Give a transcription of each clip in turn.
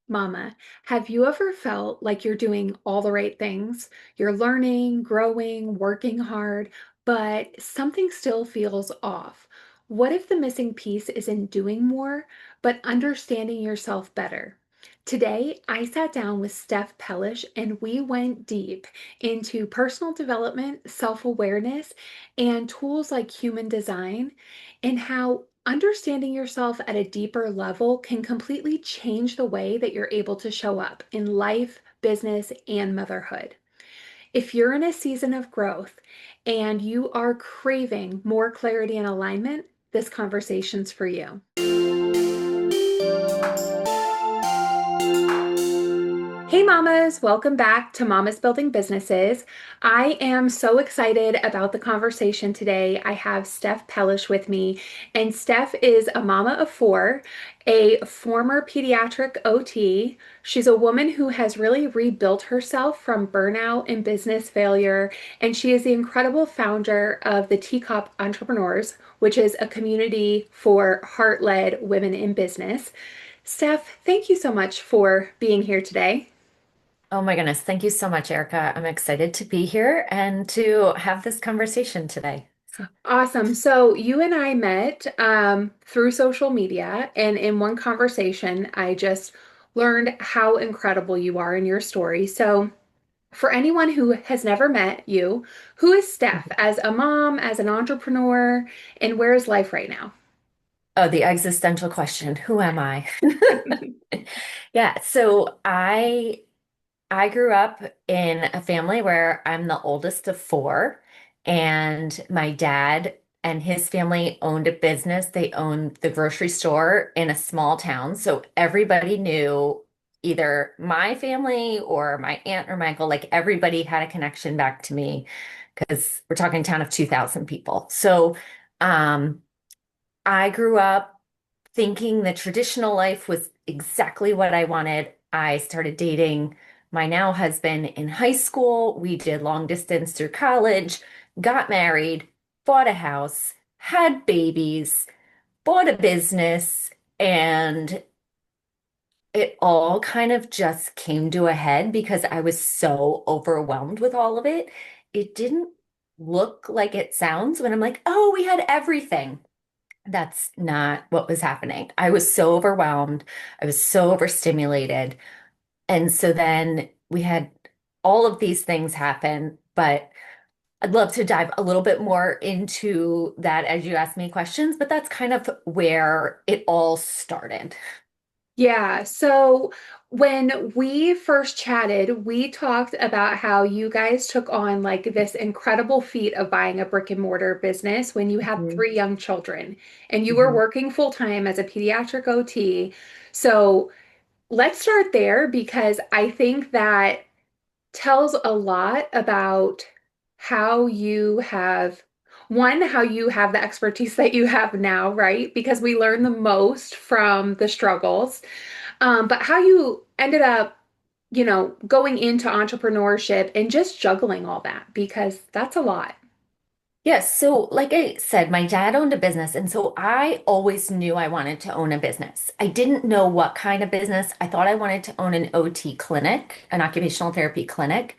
Mama, have you ever felt like you're doing all the right things? You're learning, growing, working hard, but something still feels off. What if the missing piece isn't doing more, but understanding yourself better? Today, I sat down with Steph Pellish and we went deep into personal development, self awareness, and tools like human design, and how understanding yourself at a deeper level can completely change the way that you're able to show up in life, business, and motherhood. If you're in a season of growth and you are craving more clarity and alignment, this conversation's for you. Hey mamas, welcome back to Mamas Building Businesses. I am so excited about the conversation today. I have Steph Pellish with me, and Steph is a mama of four, a former pediatric OT. She's a woman who has really rebuilt herself from burnout and business failure, and she is the incredible founder of the Teacup Entrepreneurs, which is a community for heart-led women in business. Steph, thank you so much for being here today. Oh my goodness. Thank you so much, Erica. I'm excited to be here and to have this conversation today. So, Awesome. So you and I met through social media, and in one conversation, I just learned how incredible you are in your story. So, for anyone who has never met you, who is Steph as a mom, as an entrepreneur, and where is life right now? oh, the existential question, who am I? Yeah, so I grew up in a family where I'm the oldest of four, and my dad and his family owned a business. They owned the grocery store in a small town. So everybody knew either my family or my aunt or my uncle, like everybody had a connection back to me because we're talking a town of 2,000 people. So um, I grew up thinking the traditional life was exactly what I wanted. I started dating my now husband in high school. We did long distance through college, got married, bought a house, had babies, bought a business, and it all kind of just came to a head because I was so overwhelmed with all of it. It didn't look like it sounds when I'm like, oh, we had everything. That's not what was happening. I was so overwhelmed. I was so overstimulated. And so then we had all of these things happen, but I'd love to dive a little bit more into that as you ask me questions, but that's kind of where it all started. Yeah, so when we first chatted, we talked about how you guys took on like this incredible feat of buying a brick and mortar business when you had Mhm, three young children and you were mhm. working full time as a pediatric OT. So let's start there because I think that tells a lot about how you have one, how you have the expertise that you have now, right? Because we learn the most from the struggles, but how you ended up, going into entrepreneurship and just juggling all that because that's a lot. Yes, so like I said, my dad owned a business, and so I always knew I wanted to own a business. I didn't know what kind of business. I thought I wanted to own an OT clinic, an occupational therapy clinic.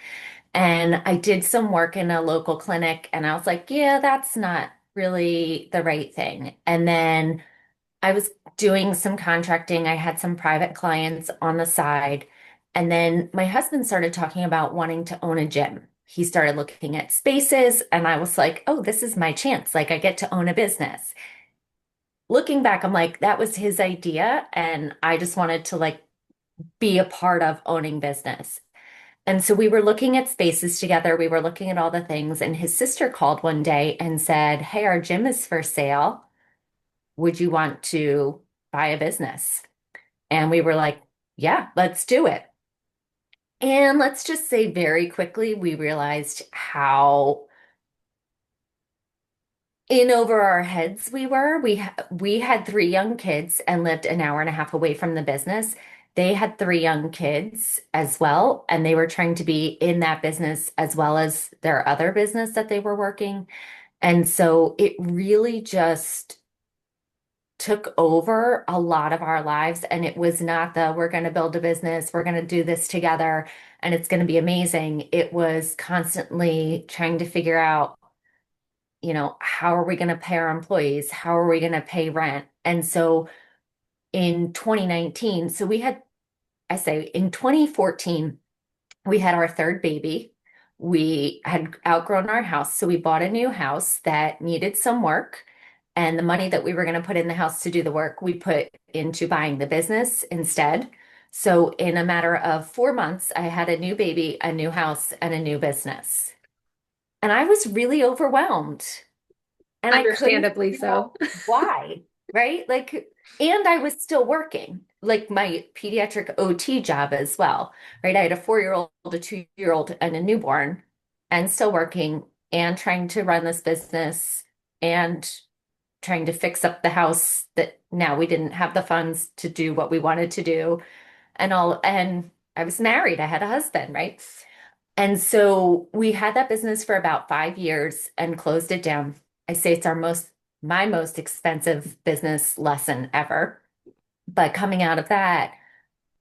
And I did some work in a local clinic, and I was like, yeah, that's not really the right thing. And then I was doing some contracting. I had some private clients on the side. And then my husband started talking about wanting to own a gym. He started looking at spaces, and I was like, oh, this is my chance. Like, I get to own a business. Looking back, I'm like, that was his idea. And I just wanted to like be a part of owning business. And so we were looking at spaces together. We were looking at all the things. And his sister called one day and said, hey, our gym is for sale. Would you want to buy a business? And we were like, yeah, let's do it. And let's just say very quickly, we realized how in over our heads we were. We had three young kids and lived an hour and a half away from the business. They had three young kids as well, and they were trying to be in that business as well as their other business that they were working. And so it really just took over a lot of our lives. And it was not the we're going to build a business, we're going to do this together, and it's going to be amazing. It was constantly trying to figure out, how are we going to pay our employees? How are we going to pay rent? And so in 2019, so we had, I say in 2014, we had our third baby. We had outgrown our house, so we bought a new house that needed some work. And the money that we were going to put in the house to do the work, we put into buying the business instead. So in a matter of 4 months, I had a new baby, a new house, and a new business. And I was really overwhelmed. And I couldn't Understandably figure out so. why, right? Like, and I was still working, like my pediatric OT job as well, right? I had a 4-year-old, a 2-year-old, and a newborn, and still working and trying to run this business and trying to fix up the house that now we didn't have the funds to do what we wanted to do and all. And I was married, I had a husband, right? And so we had that business for about 5 years and closed it down. I say it's my most expensive business lesson ever. But coming out of that,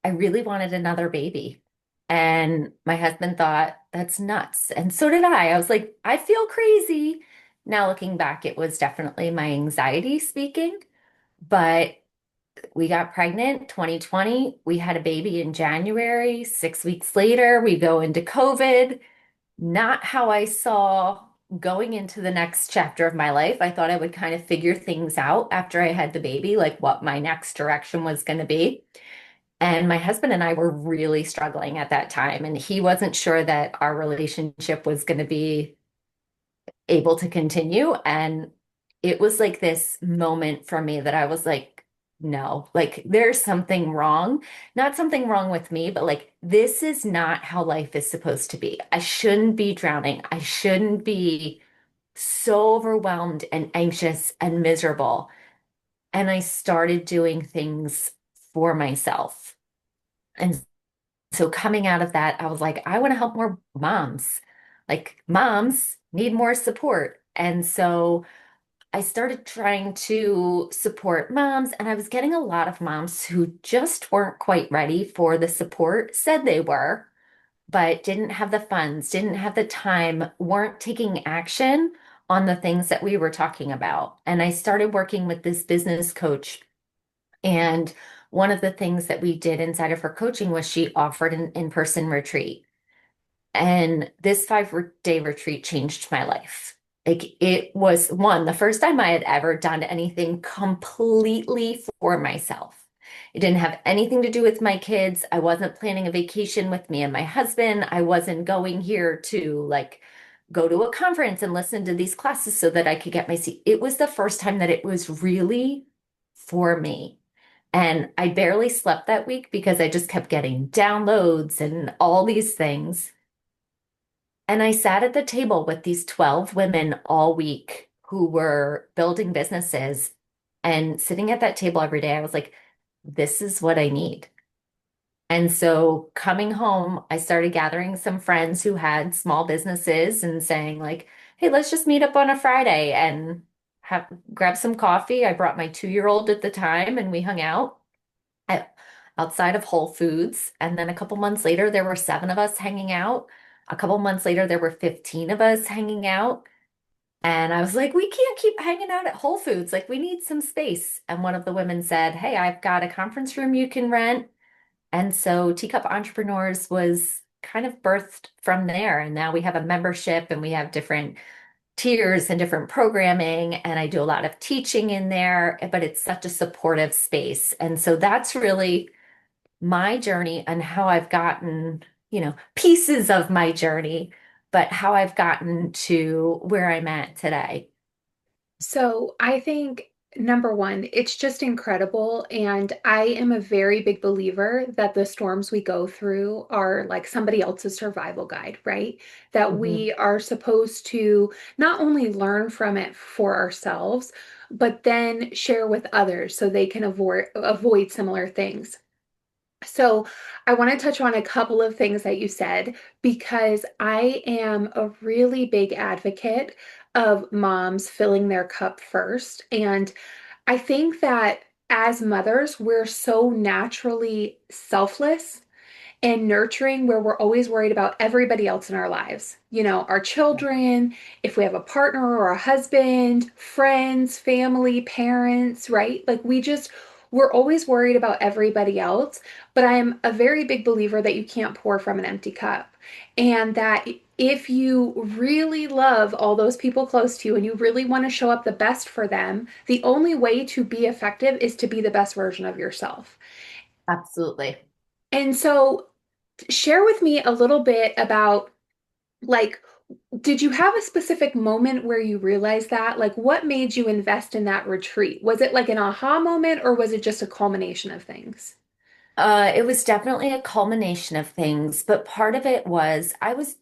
I really wanted another baby. And my husband thought, that's nuts. And so did I. I was like, I feel crazy. Now looking back, it was definitely my anxiety speaking. But we got pregnant 2020. We had a baby in January. 6 weeks later, we go into COVID. Not how I saw going into the next chapter of my life. I thought I would kind of figure things out after I had the baby, like what my next direction was going to be. And my husband and I were really struggling at that time, and he wasn't sure that our relationship was going to be able to continue. And it was like this moment for me that I was like, no, like there's something wrong. Not something wrong with me, but like this is not how life is supposed to be. I shouldn't be drowning. I shouldn't be so overwhelmed and anxious and miserable. And I started doing things for myself. And so coming out of that, I was like, I want to help more moms. Like moms need more support. And so I started trying to support moms, and I was getting a lot of moms who just weren't quite ready for the support, said they were, but didn't have the funds, didn't have the time, weren't taking action on the things that we were talking about. And I started working with this business coach. And one of the things that we did inside of her coaching was she offered an in-person retreat. And this 5-day retreat changed my life. Like it was the first time I had ever done anything completely for myself. It didn't have anything to do with my kids. I wasn't planning a vacation with me and my husband. I wasn't going here to like go to a conference and listen to these classes so that I could get my seat. It was the first time that it was really for me. And I barely slept that week because I just kept getting downloads and all these things. And I sat at the table with these 12 women all week who were building businesses. And sitting at that table every day, I was like, this is what I need. And so coming home, I started gathering some friends who had small businesses and saying, like, hey, let's just meet up on a Friday and have grab some coffee. I brought my 2-year-old at the time and we hung out at, outside of Whole Foods. And then a couple months later, there were 7 of us hanging out. A couple months later, there were 15 of us hanging out. And I was like, we can't keep hanging out at Whole Foods. Like, we need some space. And one of the women said, hey, I've got a conference room you can rent. And so Teacup Entrepreneurs was kind of birthed from there. And now we have a membership and we have different tiers and different programming. And I do a lot of teaching in there, but it's such a supportive space. And so that's really my journey and how I've gotten, pieces of my journey, but how I've gotten to where I'm at today. So I think number one, it's just incredible. And I am a very big believer that the storms we go through are like somebody else's survival guide, right? That Mhm. we are supposed to not only learn from it for ourselves, but then share with others so they can avoid similar things. So, I want to touch on a couple of things that you said because I am a really big advocate of moms filling their cup first. And I think that as mothers, we're so naturally selfless and nurturing where we're always worried about everybody else in our lives. You know, our children, if we have a partner or a husband, friends, family, parents, right? Like we're always worried about everybody else. But I am a very big believer that you can't pour from an empty cup. And that if you really love all those people close to you and you really want to show up the best for them, the only way to be effective is to be the best version of yourself. Absolutely. And so share with me a little bit about like, did you have a specific moment where you realized that? Like, what made you invest in that retreat? Was it like an aha moment or was it just a culmination of things? It was definitely a culmination of things, but part of it was I was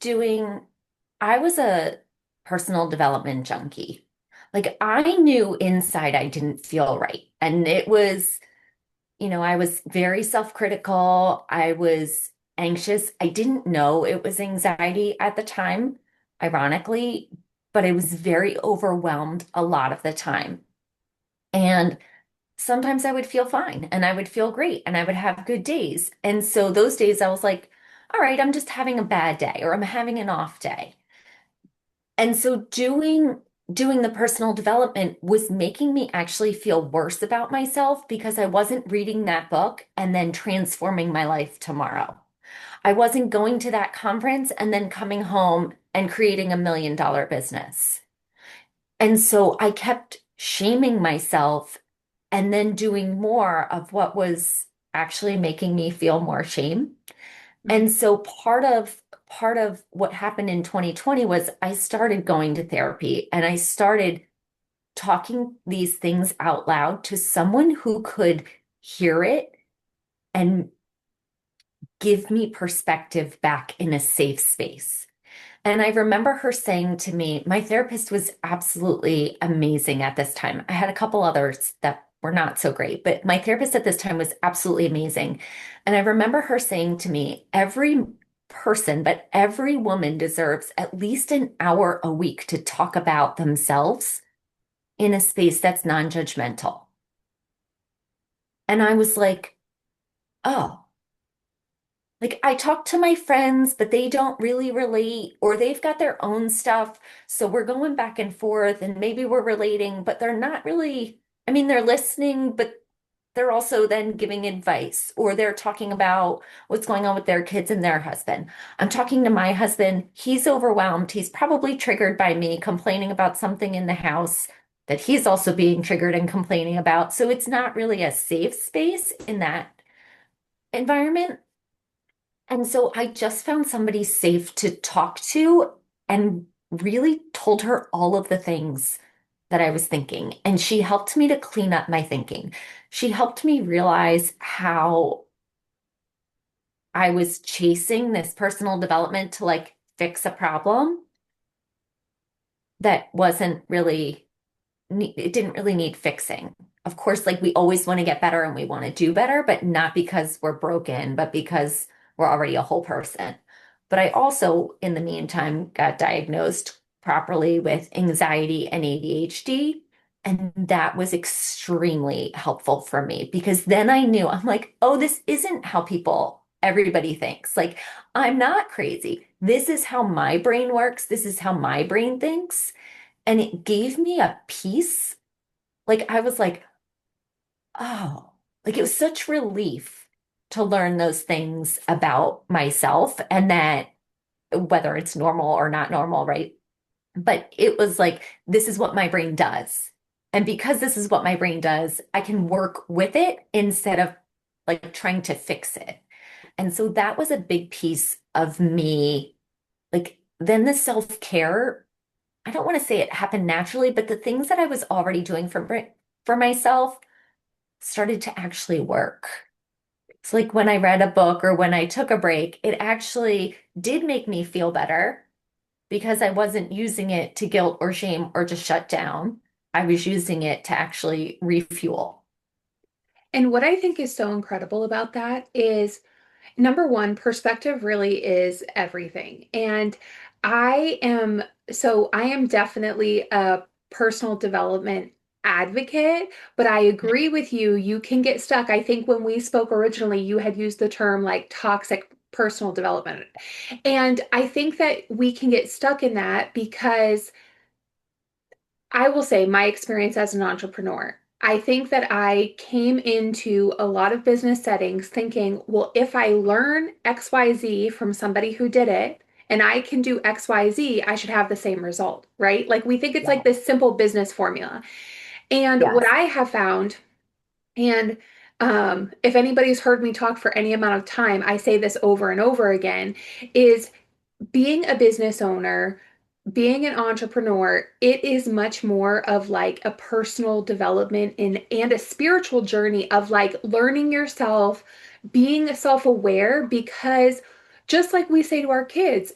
a personal development junkie. Like I knew inside I didn't feel right. And it was, I was very self-critical. I was anxious. I didn't know it was anxiety at the time, ironically, but I was very overwhelmed a lot of the time. And sometimes I would feel fine and I would feel great and I would have good days. And so those days I was like, all right, I'm just having a bad day or I'm having an off day. And so doing the personal development was making me actually feel worse about myself because I wasn't reading that book and then transforming my life tomorrow. I wasn't going to that conference and then coming home and creating $1 million business. And so I kept shaming myself and then doing more of what was actually making me feel more shame. And Mhm. so part of what happened in 2020 was I started going to therapy and I started talking these things out loud to someone who could hear it and give me perspective back in a safe space. And I remember her saying to me, my therapist was absolutely amazing at this time. I had a couple others that were not so great, but my therapist at this time was absolutely amazing. And I remember her saying to me, every person, but every woman deserves at least an hour a week to talk about themselves in a space that's non-judgmental. And I was like, oh. Like I talk to my friends, but they don't really relate, or they've got their own stuff. So we're going back and forth, and maybe we're relating, but they're not really, I mean, they're listening, but they're also then giving advice, or they're talking about what's going on with their kids and their husband. I'm talking to my husband. He's overwhelmed. He's probably triggered by me complaining about something in the house that he's also being triggered and complaining about. So it's not really a safe space in that environment. And so I just found somebody safe to talk to and really told her all of the things that I was thinking. And she helped me to clean up my thinking. She helped me realize how I was chasing this personal development to like fix a problem that wasn't really it didn't really need fixing. Of course, like we always want to get better and we want to do better, but not because we're broken, but because we're already a whole person. But I also, in the meantime, got diagnosed properly with anxiety and ADHD. And that was extremely helpful for me because then I knew I'm like, oh, this isn't how everybody thinks. Like, I'm not crazy. This is how my brain works. This is how my brain thinks. And it gave me a peace. Like I was like, oh, like it was such relief to learn those things about myself and that whether it's normal or not normal, right? But it was like, this is what my brain does. And because this is what my brain does, I can work with it instead of like trying to fix it. And so that was a big piece of me. Like then the self-care I don't want to say it happened naturally, but the things that I was already doing for myself started to actually work. It's like when I read a book or when I took a break, it actually did make me feel better because I wasn't using it to guilt or shame or to shut down. I was using it to actually refuel. And what I think is so incredible about that is number one, perspective really is everything. And I am, so I am definitely a personal development advocate, but I agree with you. You can get stuck. I think when we spoke originally, you had used the term like toxic personal development. And I think that we can get stuck in that because I will say my experience as an entrepreneur. I think that I came into a lot of business settings thinking, well, if I learn XYZ from somebody who did it and I can do XYZ, I should have the same result, right? Like we think it's like Yeah. this simple business formula. And what Yes. I have found, and if anybody's heard me talk for any amount of time, I say this over and over again, is being a business owner, being an entrepreneur, it is much more of like a personal development and a spiritual journey of like learning yourself, being self-aware, because just like we say to our kids,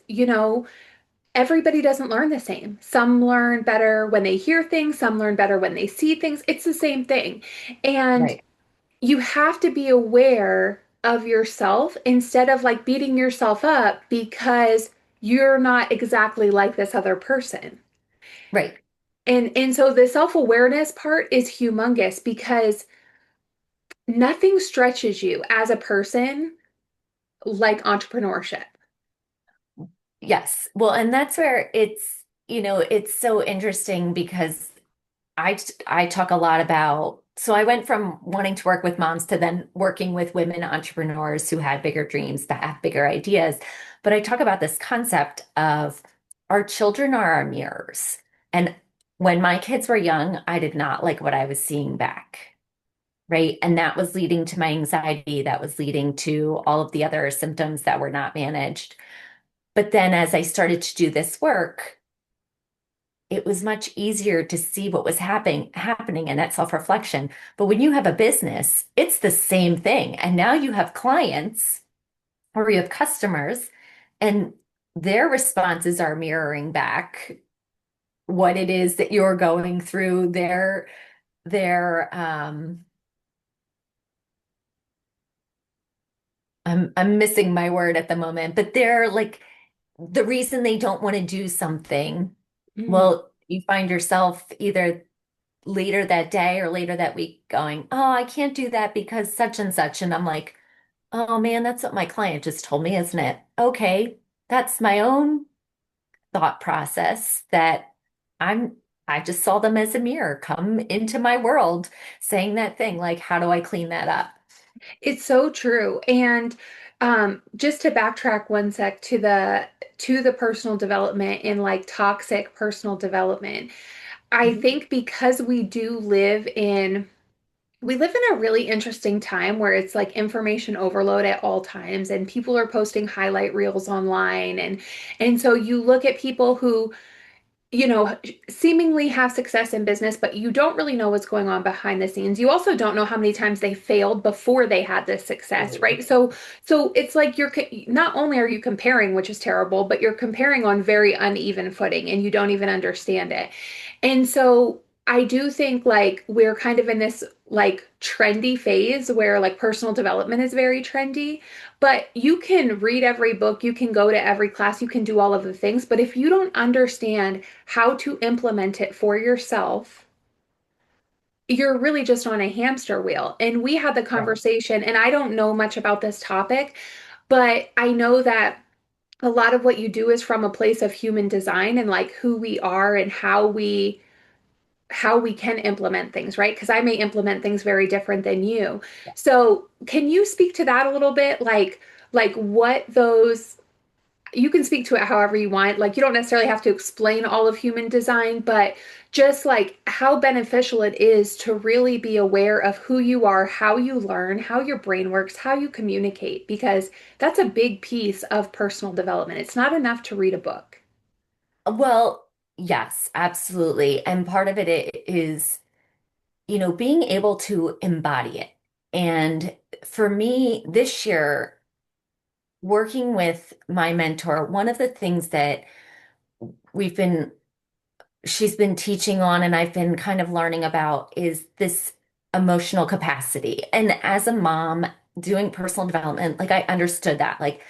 everybody doesn't learn the same. Some learn better when they hear things, some learn better when they see things. It's the same thing. And Right. you have to be aware of yourself instead of like beating yourself up because you're not exactly like this other person. Right. And so the self-awareness part is humongous because nothing stretches you as a person like entrepreneurship. Yes. Well, and that's where it's so interesting because I talk a lot about, so I went from wanting to work with moms to then working with women entrepreneurs who had bigger dreams, that have bigger ideas. But I talk about this concept of our children are our mirrors. And when my kids were young, I did not like what I was seeing back. Right. And that was leading to my anxiety. That was leading to all of the other symptoms that were not managed. But then as I started to do this work, it was much easier to see what was happening in that self-reflection. But when you have a business, it's the same thing. And now you have clients or you have customers, and their responses are mirroring back what it is that you're going through. Their I'm missing my word at the moment, but they're like the reason they don't want to do something. Mhm. Well, you find yourself either later that day or later that week going, "Oh, I can't do that because such and such." And I'm like, "Oh man, that's what my client just told me, isn't it?" Okay, that's my own thought process that I'm I just saw them as a mirror come into my world saying that thing. Like, how do I clean that up? It's so true. And just to backtrack one sec to the personal development and like toxic personal development, I Mhm. think because we live in a really interesting time where it's like information overload at all times and people are posting highlight reels online and so you look at people who seemingly have success in business, but you don't really know what's going on behind the scenes. You also don't know how many times they failed before they had this success, Absolutely. right? So it's like not only are you comparing, which is terrible, but you're comparing on very uneven footing and you don't even understand it. And so I do think like we're kind of in this like trendy phase where like personal development is very trendy, but you can read every book, you can go to every class, you can do all of the things, but if you don't understand how to implement it for yourself, you're really just on a hamster wheel. And we had the Right. conversation, and I don't know much about this topic, but I know that a lot of what you do is from a place of human design and like who we are and how we can implement things, right? Because I may implement things very different than you. So, can you speak to that a little bit? Like what those you can speak to it however you want. Like you don't necessarily have to explain all of human design, but just like how beneficial it is to really be aware of who you are, how you learn, how your brain works, how you communicate, because that's a big piece of personal development. It's not enough to read a book. Well, yes, absolutely. And part of it is, being able to embody it. And for me, this year, working with my mentor, one of the things that we've been, she's been teaching on and I've been kind of learning about is this emotional capacity. And as a mom doing personal development, like I understood that. Like,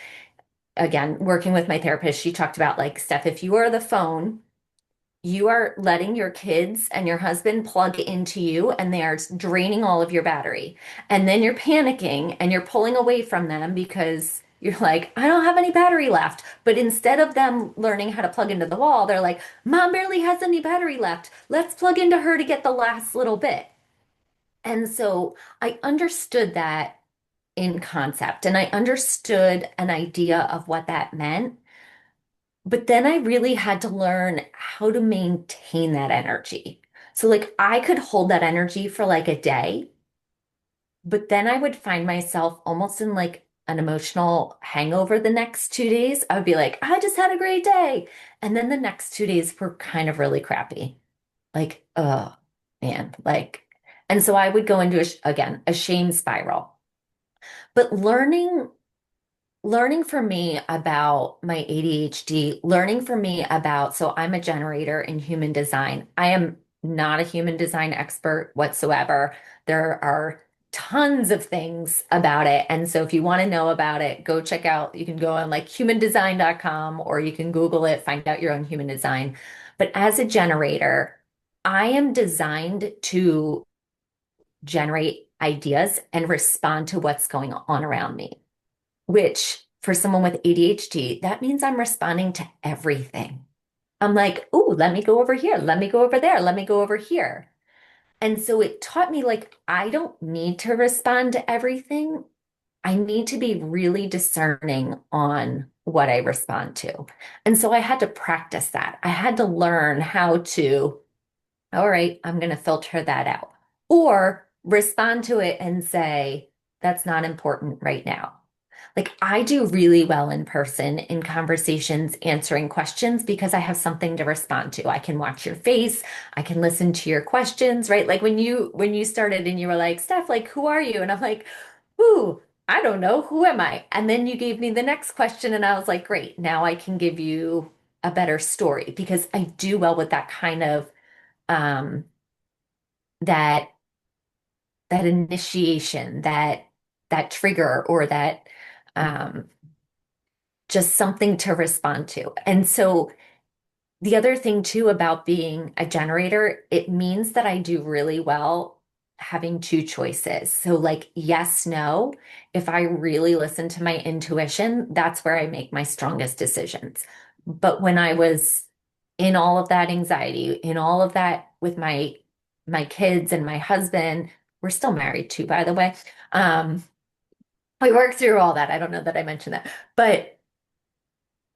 again, working with my therapist, she talked about like, Steph, if you are the phone, you are letting your kids and your husband plug into you and they are draining all of your battery. And then you're panicking and you're pulling away from them because you're like, I don't have any battery left. But instead of them learning how to plug into the wall, they're like, Mom barely has any battery left. Let's plug into her to get the last little bit. And so I understood that in concept and I understood an idea of what that meant. But then I really had to learn how to maintain that energy. So, like, I could hold that energy for like a day, but then I would find myself almost in like an emotional hangover the next 2 days. I would be like, I just had a great day. And then the next 2 days were kind of really crappy. Like, oh man, like, and so I would go into again, a shame spiral. But learning for me about my ADHD, learning for me about, so I'm a generator in human design. I am not a human design expert whatsoever. There are tons of things about it. And so if you want to know about it, go check out, you can go on like humandesign.com or you can Google it, find out your own human design. But as a generator, I am designed to generate ideas and respond to what's going on around me, which for someone with ADHD, that means I'm responding to everything. I'm like, ooh, let me go over here. Let me go over there. Let me go over here. And so it taught me like, I don't need to respond to everything. I need to be really discerning on what I respond to. And so I had to practice that. I had to learn how to, all right, I'm going to filter that out or respond to it and say, that's not important right now. Like I do really well in person in conversations, answering questions because I have something to respond to. I can watch your face, I can listen to your questions, right? Like when you started and you were like, Steph, like who are you? And I'm like, ooh, I don't know, who am I? And then you gave me the next question and I was like, great, now I can give you a better story because I do well with that kind of um that that initiation, that trigger or that um just something to respond to. And so the other thing too about being a generator, it means that I do really well having two choices. So like yes, no. If I really listen to my intuition, that's where I make my strongest decisions. But when I was in all of that anxiety, in all of that with my kids and my husband, we're still married too, by the way. Um, we worked through all that. I don't know that I mentioned that. But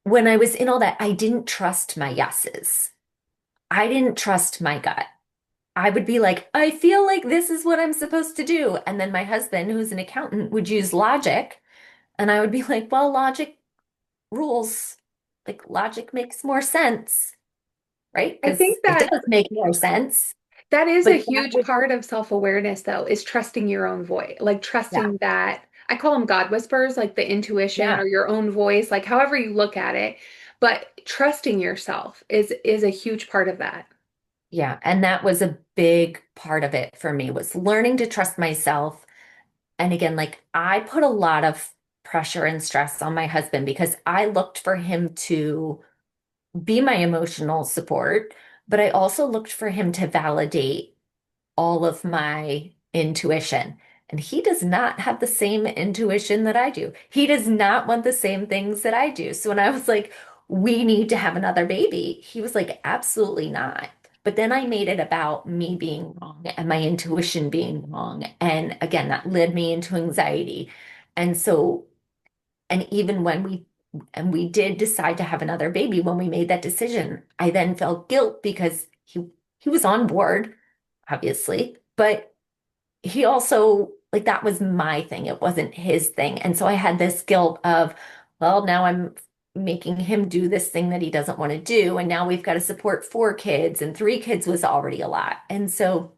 when I was in all that, I didn't trust my yeses. I didn't trust my gut. I would be like, I feel like this is what I'm supposed to do. And then my husband, who's an accountant, would use logic. And I would be like, well, logic rules. Like logic makes more sense, right? I Because think it that does make more sense. that is a But that huge would, part of self-awareness, though, is trusting your own voice, like yeah, trusting that I call them God whispers, like the intuition yeah, or your own voice, like however you look at it. But trusting yourself is a huge part of that. yeah. And that was a big part of it for me was learning to trust myself. And again, like I put a lot of pressure and stress on my husband because I looked for him to be my emotional support, but I also looked for him to validate all of my intuition. And he does not have the same intuition that I do. He does not want the same things that I do. So when I was like, we need to have another baby, he was like, absolutely not. But then I made it about me being wrong and my intuition being wrong. And again, that led me into anxiety. And so, and even when we did decide to have another baby, when we made that decision, I then felt guilt because he was on board, obviously, but he also like that was my thing. It wasn't his thing. And so I had this guilt of, well, now I'm making him do this thing that he doesn't want to do. And now we've got to support 4 kids, and 3 kids was already a lot. And so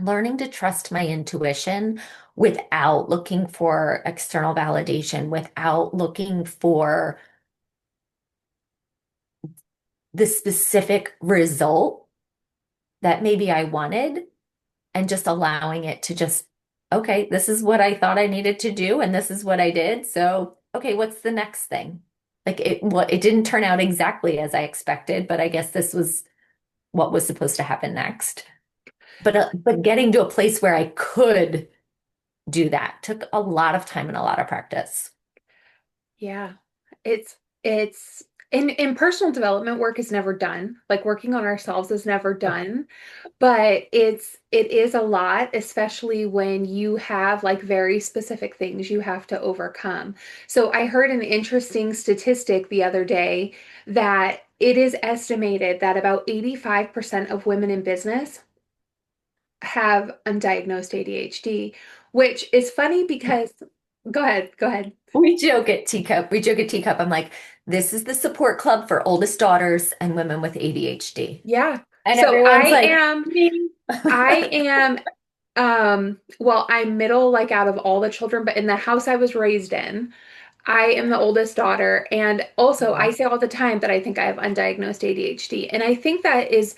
learning to trust my intuition without looking for external validation, without looking for the specific result that maybe I wanted, and just allowing it to just, okay, this is what I thought I needed to do, and this is what I did. So, okay, what's the next thing? Like it didn't turn out exactly as I expected, but I guess this was what was supposed to happen next. But getting to a place where I could do that took a lot of time and a lot of practice. Yeah. It's in personal development work is never done. Like working on ourselves is never done, but it is a lot, especially when you have like very specific things you have to overcome. So I heard an interesting statistic the other day that it is estimated that about 85% of women in business have undiagnosed ADHD, which is funny because go ahead, go ahead. We joke at Teacup. I'm like, this is the support club for oldest daughters and women with ADHD. Yeah. And So everyone's like, me. I am well, I'm middle like out of all the children, but in the house I was raised in, I am the oldest daughter. And also I Yeah. say all the time that I think I have undiagnosed ADHD. And I think that is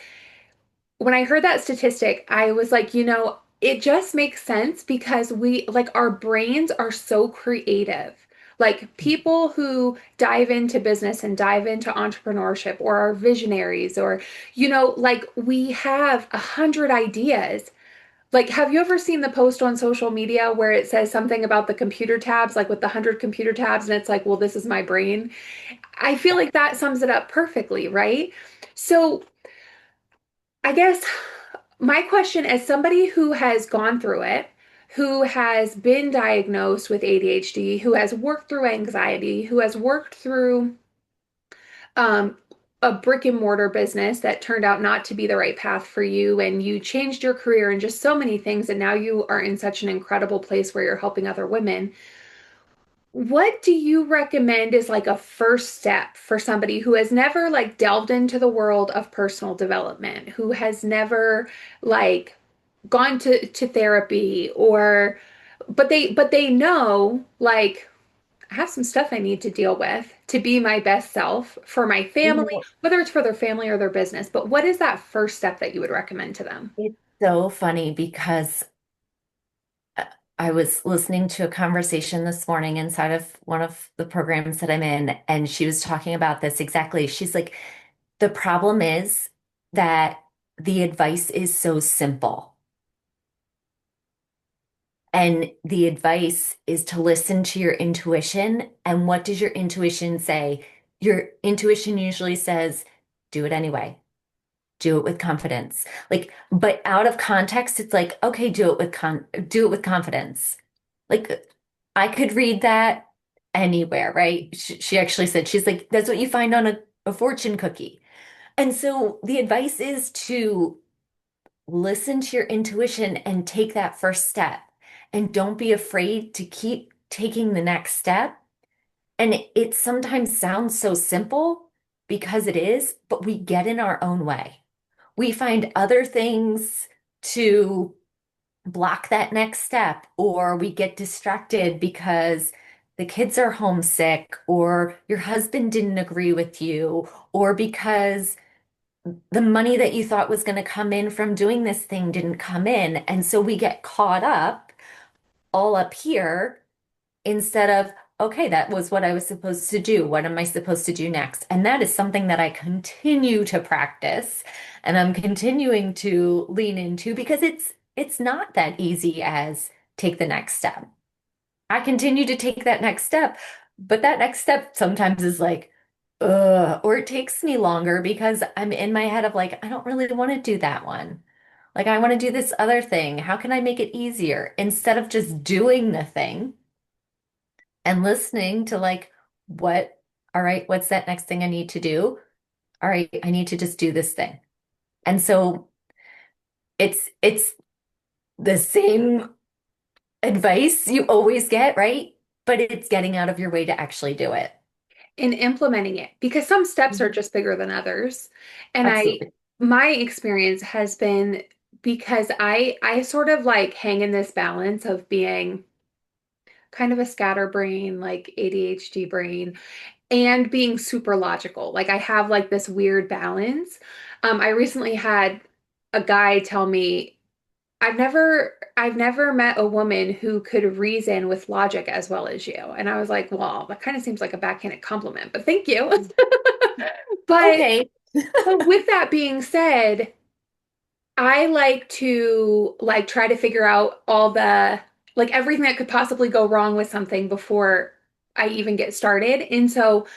when I heard that statistic, I was like, it just makes sense because we like our brains are so creative. Like people who dive into business and dive into entrepreneurship or are visionaries or, like we have 100 ideas. Like, have you ever seen the post on social media where it says something about the computer tabs, like with the 100 computer tabs, and it's like, well, this is my brain? I feel like that sums it up perfectly, right? So I guess my question as somebody who has gone through it, who has been diagnosed with ADHD, who has worked through anxiety, who has worked through um, a brick and mortar business that turned out not to be the right path for you, and you changed your career and just so many things, and now you are in such an incredible place where you're helping other women. What do you recommend is like a first step for somebody who has never like delved into the world of personal development, who has never like gone to therapy or but they know like I have some stuff I need to deal with to be my best self for my You family, know, whether it's for their family or their business. But what is that first step that you would recommend to them? it's so funny because uh, I was listening to a conversation this morning inside of one of the programs that I'm in, and she was talking about this exactly. She's like, the problem is that the advice is so simple. And the advice is to listen to your intuition. And what does your intuition say? Your intuition usually says, do it anyway. Do it with confidence. Like, but out of context, it's like, okay, do it with confidence. Like, I could read that anywhere, right? She actually said, she's like, that's what you find on a fortune cookie. And so the advice is to listen to your intuition and take that first step. And don't be afraid to keep taking the next step. And it sometimes sounds so simple because it is, but we get in our own way. We find other things to block that next step, or we get distracted because the kids are homesick, or your husband didn't agree with you, or because the money that you thought was going to come in from doing this thing didn't come in. And so we get caught up all up here instead of, okay, that was what I was supposed to do. What am I supposed to do next? And that is something that I continue to practice and I'm continuing to lean into because it's not that easy as take the next step. I continue to take that next step, but that next step sometimes is like, ugh, or it takes me longer because I'm in my head of like, I don't really want to do that one. Like, I want to do this other thing. How can I make it easier? Instead of just doing the thing and listening to like, what, all right, what's that next thing I need to do? All right, I need to just do this thing. And so it's the same advice you always get, right? But it's getting out of your way to actually do it. In implementing it because some steps are Mhm. just bigger than others. And Absolutely. my experience has been because I sort of like hang in this balance of being kind of a scatterbrain, like ADHD brain, and being super logical. Like I have like this weird balance. I recently had a guy tell me I've never met a woman who could reason with logic as well as you. And I was like, well, that kind of seems like a backhanded compliment, but thank you. But Okay. But with that being said, I like to like try to figure out all the like everything that could possibly go wrong with something before I even get started. And so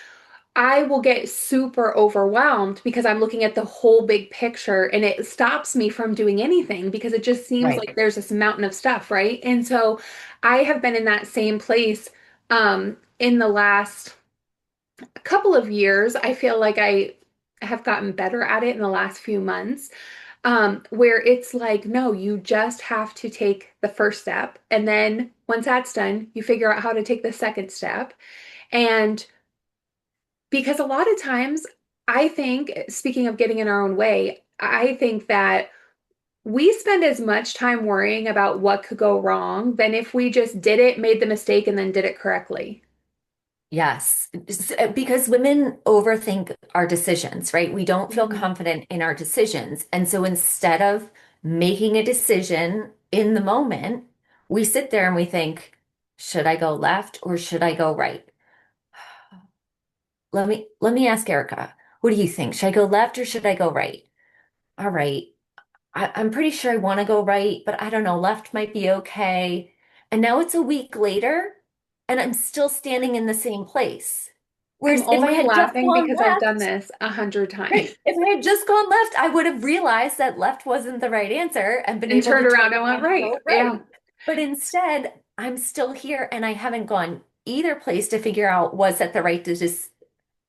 I will get super overwhelmed because I'm looking at the whole big picture and it stops me from doing anything because it just seems Right. like there's this mountain of stuff, right? And so I have been in that same place in the last couple of years. I feel like I have gotten better at it in the last few months, where it's like, no, you just have to take the first step. And then once that's done, you figure out how to take the second step. And because a lot of times, I think, speaking of getting in our own way, I think that we spend as much time worrying about what could go wrong than if we just did it, made the mistake, and then did it correctly. Yes, because women overthink our decisions, right? We don't feel Mhm. confident in our decisions. And so instead of making a decision in the moment, we sit there and we think, should I go left or should I go right? Let me ask Erica, what do you think? Should I go left or should I go right? All right. I'm pretty sure I want to go right, but I don't know, left might be okay. And now it's a week later, and I'm still standing in the same place. I'm Whereas if I only had just laughing gone because I've done left, this 100 times right, if I had just gone left, I would have realized that left wasn't the right answer and been and able to turned turn around and went around and right. go Yeah. right. But instead, I'm still here and I haven't gone either place to figure out was that the right decision,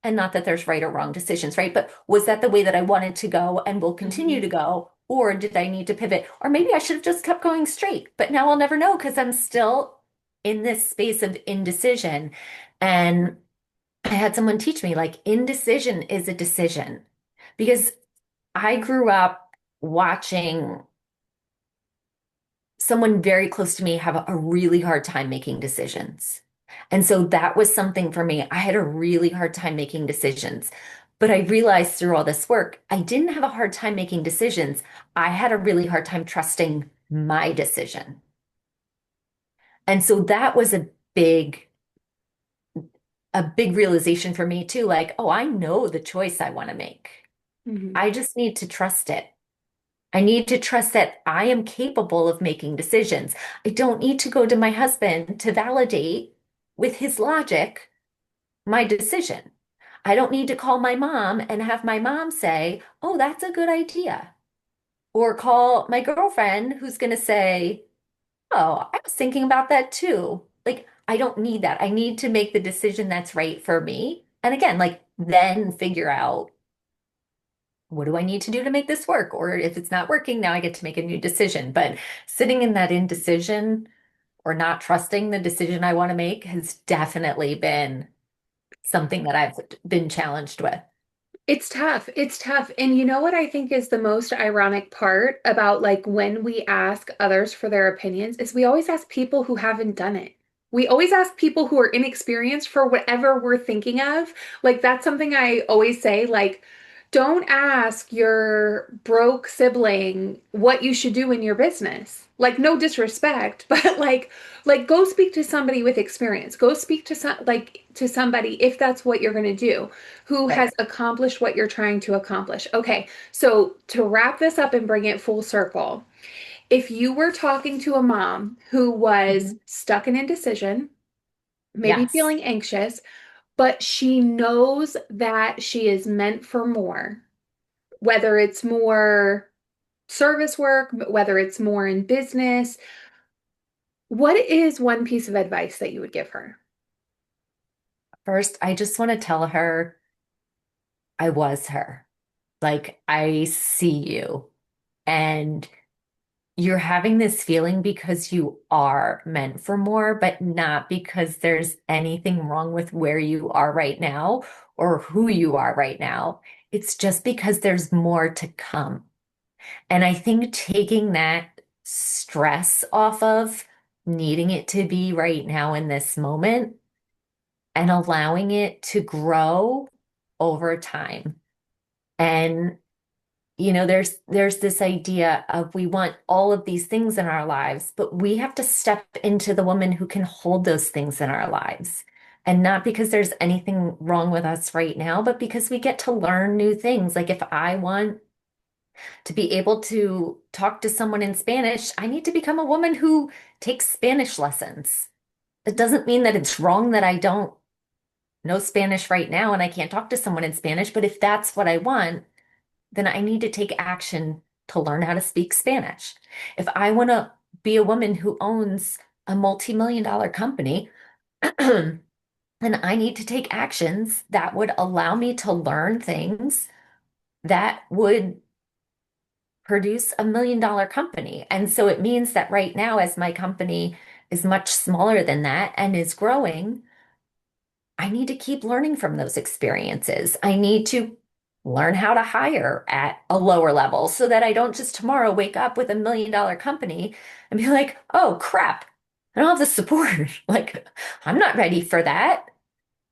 and not that there's right or wrong decisions, right? But was that the way that I wanted to go and will continue Mhm. to go? Or did I need to pivot? Or maybe I should have just kept going straight. But now I'll never know because I'm still in this space of indecision. And I had someone teach me like indecision is a decision because I grew up watching someone very close to me have a really hard time making decisions. And so that was something for me. I had a really hard time making decisions. But I realized through all this work, I didn't have a hard time making decisions. I had a really hard time trusting my decision. And so that was a big realization for me too. Like, oh, I know the choice I want to make. Mhm. I just need to trust it. I need to trust that I am capable of making decisions. I don't need to go to my husband to validate with his logic my decision. I don't need to call my mom and have my mom say, oh, that's a good idea. Or call my girlfriend who's going to say, oh, I was thinking about that too. Like, I don't need that. I need to make the decision that's right for me. And again, like, then figure out what do I need to do to make this work? Or if it's not working, now I get to make a new decision. But sitting in that indecision or not trusting the decision I want to make has definitely been something that I've been challenged with. It's tough. It's tough. And you know what I think is the most ironic part about like when we ask others for their opinions is we always ask people who haven't done it. We always ask people who are inexperienced for whatever we're thinking of. Like that's something I always say, like, don't ask your broke sibling what you should do in your business. Like no disrespect, but like go speak to somebody with experience. Go speak to to somebody if that's what you're going to do who Right. has accomplished what you're trying to accomplish. Okay, so to wrap this up and bring it full circle, if you were talking to a mom who was Mhm. stuck in indecision, maybe Yes. feeling anxious, but she knows that she is meant for more, whether it's more service work, whether it's more in business, what is one piece of advice that you would give her? First, I just want to tell her I was her. Like, I see you. And you're having this feeling because you are meant for more, but not because there's anything wrong with where you are right now or who you are right now. It's just because there's more to come. And I think taking that stress off of needing it to be right now in this moment and allowing it to grow over time. And there's this idea of we want all of these things in our lives, but we have to step into the woman who can hold those things in our lives. And not because there's anything wrong with us right now, but because we get to learn new things. Like if I want to be able to talk to someone in Spanish, I need to become a woman who takes Spanish lessons. That doesn't mean that it's wrong that I don't know Spanish right now and I can't talk to someone in Spanish, but if that's what I want, then I need to take action to learn how to speak Spanish. If I want to be a woman who owns a multi-million dollar company, then I need to take actions that would allow me to learn things that would produce $1 million company. And so it means that right now, as my company is much smaller than that and is growing, I need to keep learning from those experiences. I need to learn how to hire at a lower level so that I don't just tomorrow wake up with $1 million company and be like, oh crap, I don't have the support. Like, I'm not ready for that.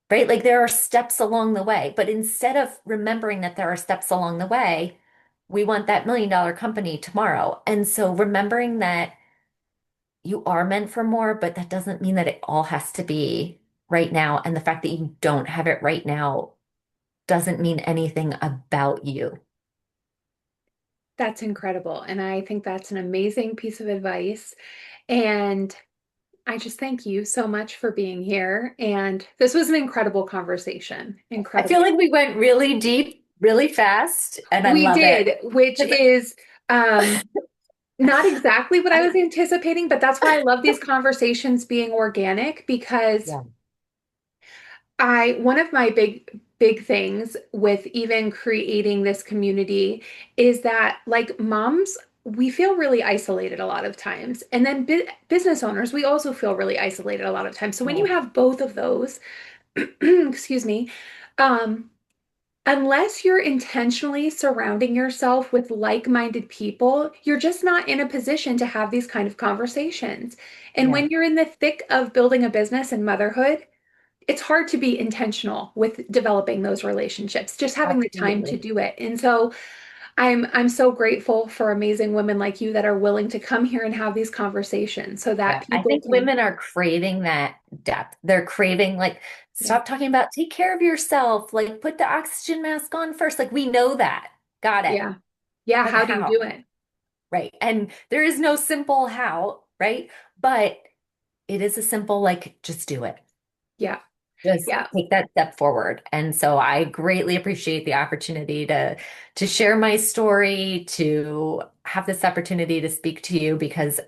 Right? Like, there are steps along the way. But instead of remembering that there are steps along the way, we want that $1 million company tomorrow. And so remembering that you are meant for more, but that doesn't mean that it all has to be right now. And the fact that you don't have it right now doesn't mean anything about you. That's incredible. And I think that's an amazing piece of advice. And I just thank you so much for being here. And this was an incredible conversation. I feel Incredible. like we went really deep, really fast, and I We love it. did, which 'Cause is not exactly what I I, was anticipating, but that's why I love these conversations being organic because yeah, one of my big things with even creating this community is that like moms, we feel really isolated a lot of times. And then business owners, we also feel really isolated a lot of times. So when you yeah, have both of those, excuse me, um, unless you're intentionally surrounding yourself with like-minded people, you're just not in a position to have these kind of conversations. And yeah, when you're in the thick of building a business and motherhood, it's hard to be intentional with developing those relationships, just having the time to absolutely. do it. And so I'm so grateful for amazing women like you that are willing to come here and have these conversations so Yeah, that I people think can, women are craving that depth. They're craving, like, yeah, stop talking about take care of yourself, like, put the oxygen mask on first. Like, we know that. Got it. yeah, yeah, But how do you how? do it? Right. And there is no simple how, right? But it is a simple, like, just do it. Yeah, Just yeah, take that step forward. And so I greatly appreciate the opportunity to share my story, to have this opportunity to speak to you because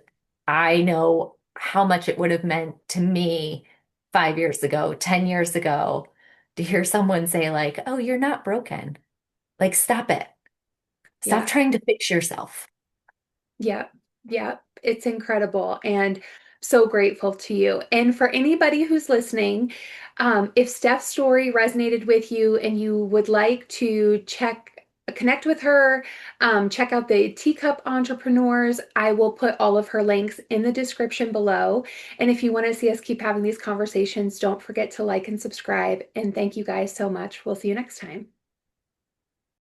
I know how much it would have meant to me 5 years ago, 10 years ago, to hear someone say, like, oh, you're not broken. Like, stop it. Stop yeah. trying to fix yourself. Yeah, yeah, it's incredible and so grateful to you. And for anybody who's listening, if Steph's story resonated with you and you would like to connect with her, check out the Teacup Entrepreneurs. I will put all of her links in the description below. And if you want to see us keep having these conversations, don't forget to like and subscribe. And thank you guys so much. We'll see you next time.